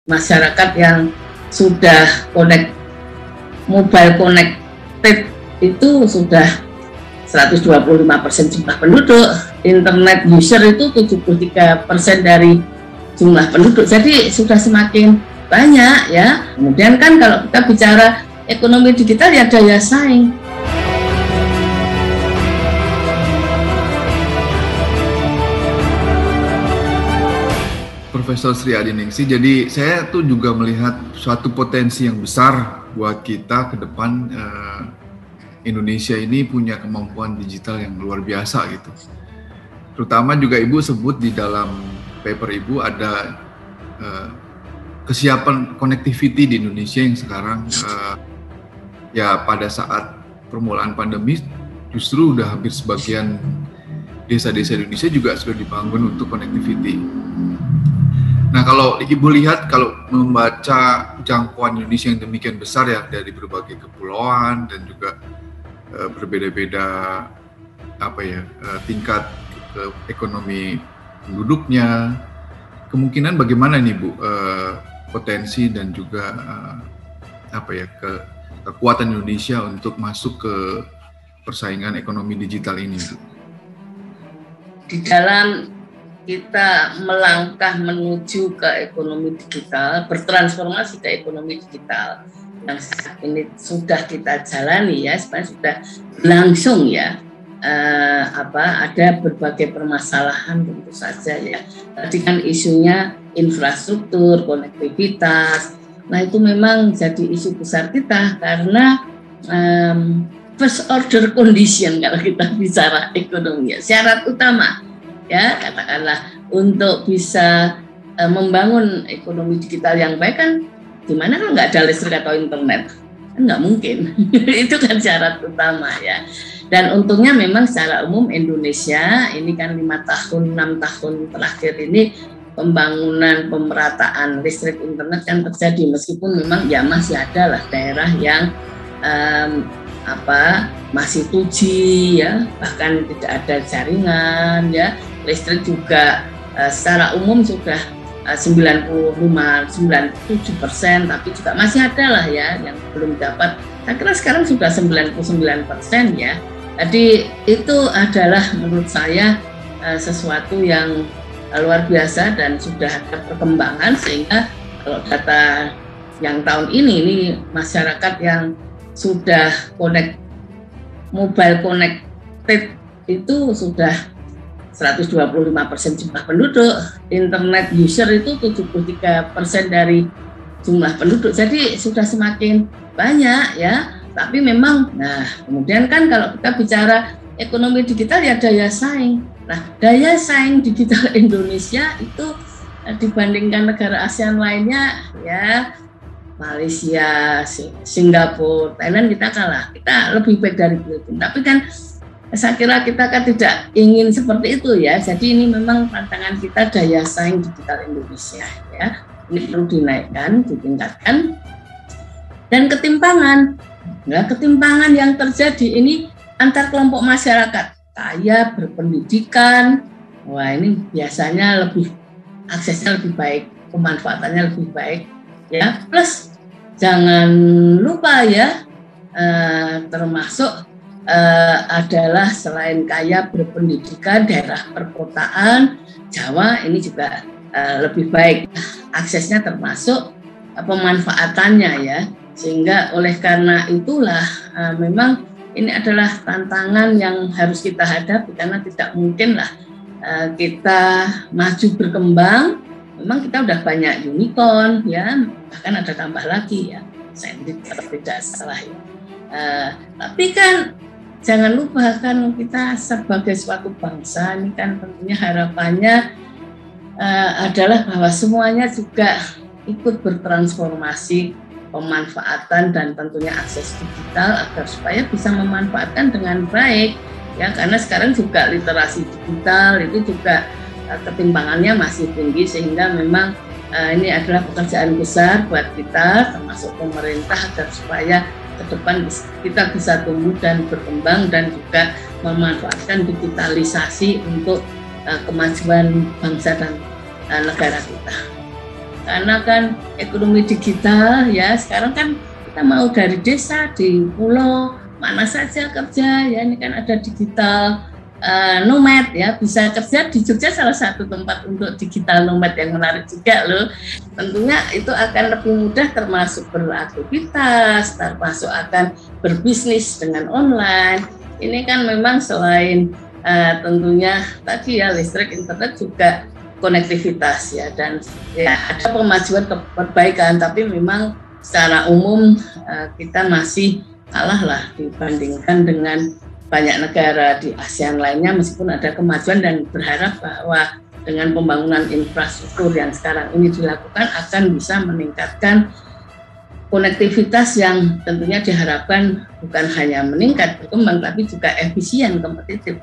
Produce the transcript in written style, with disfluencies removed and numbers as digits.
masyarakat yang sudah mobile connected itu sudah 125% jumlah penduduk, internet user itu 73% dari jumlah penduduk, jadi sudah semakin banyak ya. Kemudian kan kalau kita bicara ekonomi digital ya daya saing. Profesor Sri Adiningsih, jadi saya tuh juga melihat suatu potensi yang besar buat kita ke depan. Indonesia ini punya kemampuan digital yang luar biasa gitu. Terutama juga Ibu sebut di dalam paper Ibu ada kesiapan connectivity di Indonesia yang sekarang ya pada saat permulaan pandemi justru udah hampir sebagian desa-desa Indonesia juga sudah dibangun untuk connectivity. Nah, kalau Ibu lihat, kalau membaca jangkauan Indonesia yang demikian besar ya, dari berbagai kepulauan dan juga berbeda-beda tingkat ekonomi penduduknya, kemungkinan bagaimana nih Bu potensi dan juga kekuatan Indonesia untuk masuk ke persaingan ekonomi digital ini, Bu? Di dalam kita melangkah menuju ke ekonomi digital, bertransformasi ke ekonomi digital yang saat ini sudah kita jalani ya, sebenarnya sudah langsung ya, ada berbagai permasalahan tentu saja ya. Tadi kan isunya infrastruktur, konektivitas, nah itu memang jadi isu besar kita karena first order condition kalau kita bicara ekonomi, syarat utama ya katakanlah untuk bisa membangun ekonomi digital yang baik kan gimana kalau nggak ada listrik atau internet, kan nggak mungkin. Itu kan syarat utama ya. Dan untungnya memang secara umum Indonesia ini kan 5 tahun 6 tahun terakhir ini pembangunan pemerataan listrik internet kan terjadi, meskipun memang ya masih ada lah daerah yang masih 2G ya, bahkan tidak ada jaringan ya. Listrik juga secara umum sudah 97%, tapi juga masih ada lah ya yang belum dapat. Saya kira sekarang sudah 99% ya. Jadi itu adalah menurut saya sesuatu yang luar biasa dan sudah ada perkembangan, sehingga kalau data yang tahun ini masyarakat yang sudah mobile connected itu sudah 125% jumlah penduduk, internet user itu 73% dari jumlah penduduk, jadi sudah semakin banyak ya. Tapi memang, nah kemudian kan kalau kita bicara ekonomi digital ya daya saing. Nah daya saing digital Indonesia itu dibandingkan negara ASEAN lainnya ya, Malaysia, Singapura, Thailand kita kalah, kita lebih baik dari Filipina. Tapi kan saya kira kita kan tidak ingin seperti itu ya. Jadi ini memang tantangan kita daya saing digital Indonesia ya. Ini perlu dinaikkan, ditingkatkan. Dan ketimpangan yang terjadi ini antar kelompok masyarakat kaya, berpendidikan. Wah ini biasanya aksesnya lebih baik, pemanfaatannya lebih baik ya. Plus jangan lupa ya, termasuk adalah selain kaya berpendidikan, daerah perkotaan Jawa ini juga lebih baik aksesnya termasuk pemanfaatannya ya. Sehingga oleh karena itulah memang ini adalah tantangan yang harus kita hadapi, karena tidak mungkin lah kita maju berkembang. Memang kita udah banyak unicorn ya, bahkan ada tambah lagi ya, saya tidak salah ya. Tapi kan jangan lupa kan kita sebagai suatu bangsa ini kan tentunya harapannya adalah bahwa semuanya juga ikut bertransformasi pemanfaatan dan tentunya akses digital agar supaya bisa memanfaatkan dengan baik ya, karena sekarang juga literasi digital itu juga ketimpangannya masih tinggi, sehingga memang ini adalah pekerjaan besar buat kita termasuk pemerintah agar supaya ke depan kita bisa tumbuh dan berkembang dan juga memanfaatkan digitalisasi untuk kemajuan bangsa dan negara kita. karena kan ekonomi digital ya, sekarang kan kita mau dari desa, di pulau, mana saja kerja ya, ini kan ada digital nomad ya, bisa kerja di Jogja, salah satu tempat untuk digital nomad yang menarik juga loh. Tentunya itu akan lebih mudah, termasuk beraktivitas, termasuk akan berbisnis dengan online. Ini kan memang selain tentunya tadi ya listrik, internet, juga konektivitas ya, dan ya ada kemajuan perbaikan, tapi memang secara umum kita masih kalah lah dibandingkan dengan banyak negara di ASEAN lainnya, meskipun ada kemajuan, dan berharap bahwa dengan pembangunan infrastruktur yang sekarang ini dilakukan akan bisa meningkatkan konektivitas yang tentunya diharapkan bukan hanya meningkat berkembang, tapi juga efisien, kompetitif.